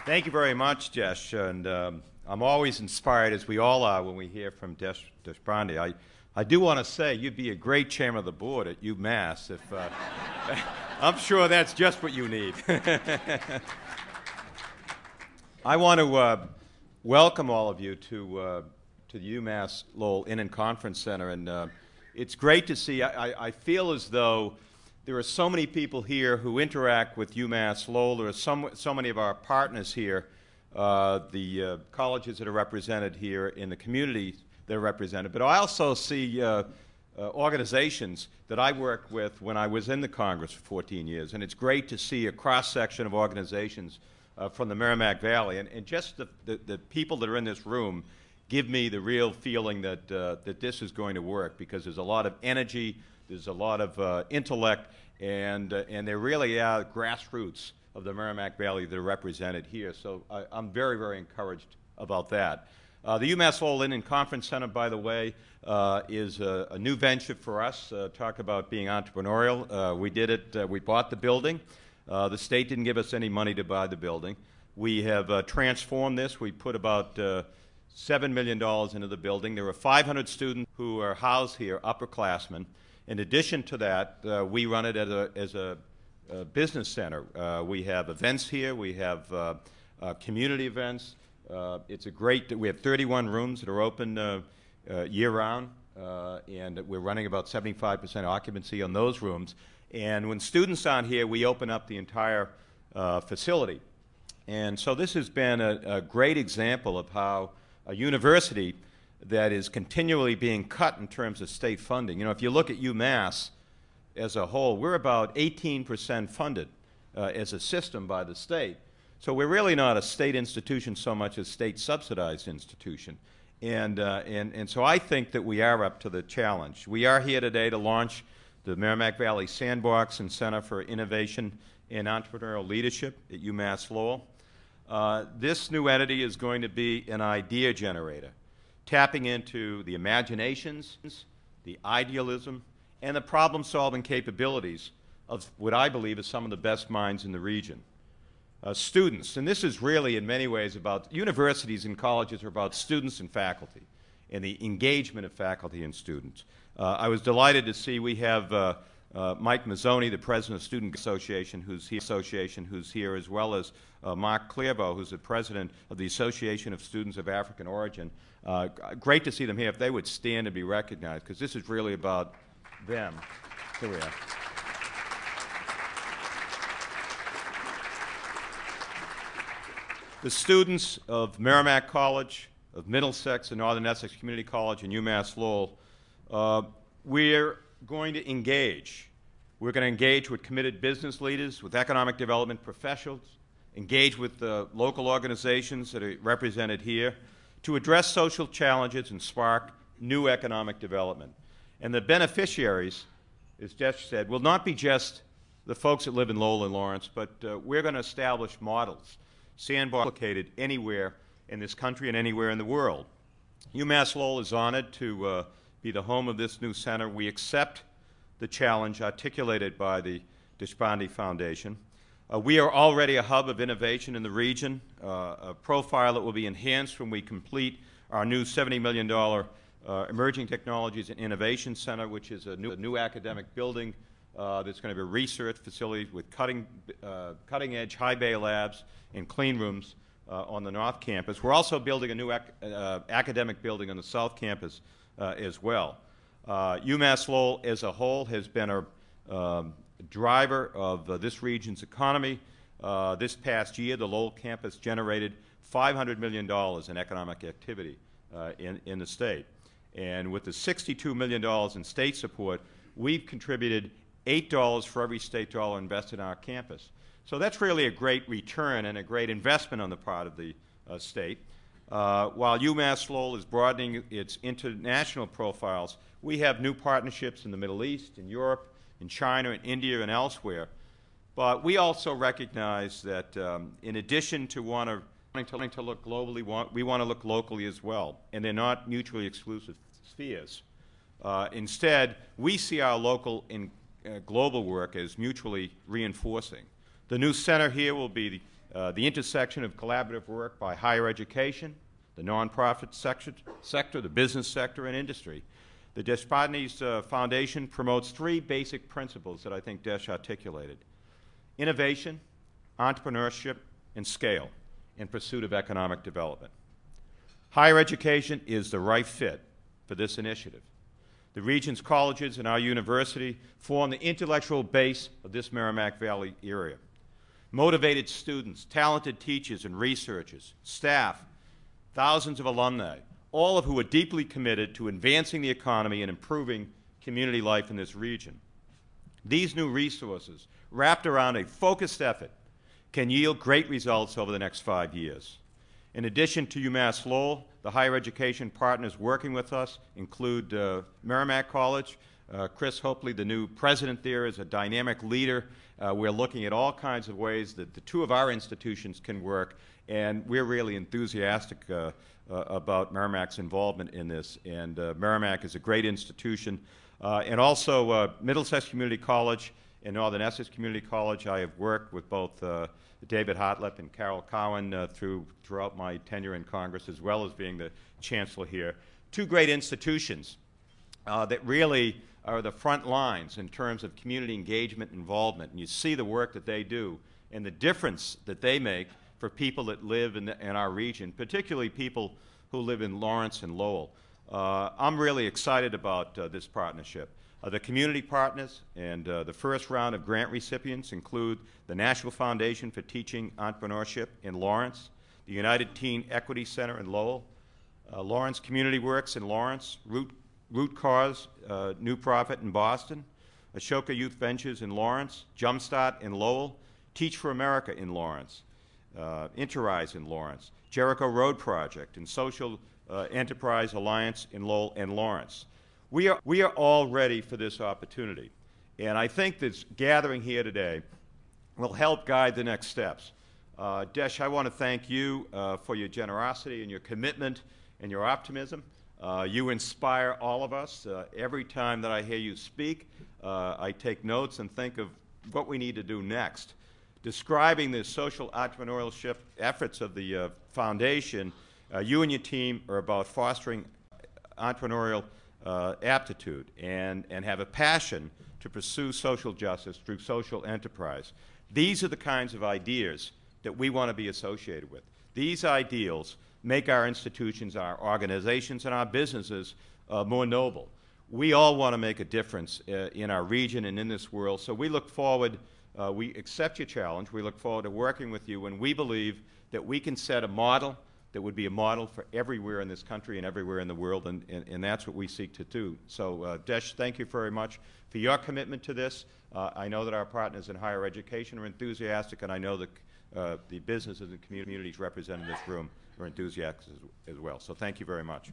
Thank you very much, Desh, and I'm always inspired, as we all are, when we hear from Deshpande. I do want to say you'd be a great chairman of the board at UMass. If I'm sure that's just what you need. I want to welcome all of you to the UMass Lowell Inn and Conference Center, and it's great to see. I feel as though there are so many people here who interact with UMass Lowell. There are so many of our partners here, the colleges that are represented here in the community that are represented. But I also see organizations that I worked with when I was in the Congress for 14 years. And it's great to see a cross-section of organizations from the Merrimack Valley. And just the people that are in this room give me the real feeling that, that this is going to work, because there's a lot of energy, there's a lot of intellect, and there really are grassroots of the Merrimack Valley that are represented here. So I'm very, very encouraged about that. The UMass Lowell Inn and Conference Center, by the way, is a new venture for us. Talk about being entrepreneurial. We did it. We bought the building. The state didn't give us any money to buy the building. We have transformed this. We put about $7 million into the building. There are 500 students who are housed here, upperclassmen. In addition to that, we run it as a business center. We have events here. We have community events. It's a great, we have 31 rooms that are open year-round, and we're running about 75% occupancy on those rooms. And when students aren't here, we open up the entire facility. And so this has been a great example of how a university that is continually being cut in terms of state funding. You know, if you look at UMass as a whole, we're about 18% funded as a system by the state. So we're really not a state institution so much as state-subsidized institution. And so I think that we are up to the challenge. We are here today to launch the Merrimack Valley Sandbox and Center for Innovation and Entrepreneurial Leadership at UMass Lowell. This new entity is going to be an idea generator, tapping into the imaginations, the idealism, and the problem-solving capabilities of what I believe is some of the best minds in the region. Students, and this is really in many ways about, universities and colleges are about students and faculty, and the engagement of faculty and students. I was delighted to see we have Mike Mazzoni, the president of Student Association, who's here, as well as Mark Clairvaux, who's the president of the Association of Students of African Origin. Great to see them here. If they would stand and be recognized, because this is really about them. Here we are. The students of Merrimack College, of Middlesex and Northern Essex Community College, and UMass Lowell, we're going to engage. We're going to engage with committed business leaders, with economic development professionals, engage with the local organizations that are represented here to address social challenges and spark new economic development. And the beneficiaries, as Desh said, will not be just the folks that live in Lowell and Lawrence, but we're going to establish models, Sandbox located anywhere in this country and anywhere in the world. UMass Lowell is honored to be the home of this new center. We accept the challenge articulated by the Deshpande Foundation. We are already a hub of innovation in the region, a profile that will be enhanced when we complete our new $70 million Emerging Technologies and Innovation Center, which is a new academic building that's going to be a research facility with cutting-edge high bay labs and clean rooms on the North Campus. We're also building a new academic building on the South Campus as well. UMass Lowell as a whole has been a driver of this region's economy. This past year, the Lowell campus generated $500 million in economic activity in the state. And with the $62 million in state support, we've contributed $8 for every state dollar invested in our campus. So that's really a great return and a great investment on the part of the state. While UMass Lowell is broadening its international profiles, we have new partnerships in the Middle East, in Europe, in China, in India, and elsewhere. But we also recognize that in addition to wanting to look globally, we want to look locally as well, and they're not mutually exclusive spheres. Instead, we see our local and global work as mutually reinforcing. The new center here will be the intersection of collaborative work by higher education, the nonprofit sector, the business sector, and industry. The Deshpande Foundation promotes three basic principles that I think Desh articulated: innovation, entrepreneurship, and scale in pursuit of economic development. Higher education is the right fit for this initiative. The region's colleges and our university form the intellectual base of this Merrimack Valley area. Motivated students, talented teachers and researchers, staff, thousands of alumni, all of who are deeply committed to advancing the economy and improving community life in this region. These new resources, wrapped around a focused effort, can yield great results over the next 5 years. In addition to UMass Lowell, the higher education partners working with us include Merrimack College. Chris Hopley, the new president there, is a dynamic leader. We're looking at all kinds of ways that the two of our institutions can work, and we're really enthusiastic about Merrimack's involvement in this. And Merrimack is a great institution. And also Middlesex Community College and Northern Essex Community College. I have worked with both David Hartlip and Carol Cowan throughout my tenure in Congress, as well as being the chancellor here. Two great institutions that really are the front lines in terms of community engagement and involvement. And you see the work that they do and the difference that they make for people that live in our region, particularly people who live in Lawrence and Lowell. I'm really excited about this partnership. The community partners and the first round of grant recipients include the National Foundation for Teaching Entrepreneurship in Lawrence, the United Teen Equity Center in Lowell, Lawrence Community Works in Lawrence, Root Cause, New Profit in Boston, Ashoka Youth Ventures in Lawrence, Jumpstart in Lowell, Teach for America in Lawrence, Interrise in Lawrence, Jericho Road Project, and Social Enterprise Alliance in Lowell and Lawrence. We are all ready for this opportunity, and I think this gathering here today will help guide the next steps. Desh, I want to thank you for your generosity and your commitment and your optimism. You inspire all of us. Every time that I hear you speak, I take notes and think of what we need to do next. Describing the social entrepreneurship efforts of the foundation, you and your team are about fostering entrepreneurial aptitude and have a passion to pursue social justice through social enterprise. These are the kinds of ideas that we want to be associated with. These ideals make our institutions, our organizations, and our businesses more noble. We all want to make a difference in our region and in this world, so we look forward, we accept your challenge, we look forward to working with you, and we believe that we can set a model that would be a model for everywhere in this country and everywhere in the world, and that's what we seek to do. So, Desh, thank you very much for your commitment to this. I know that our partners in higher education are enthusiastic, and I know that the businesses and communities represented in this room are enthusiastic as well. So thank you very much.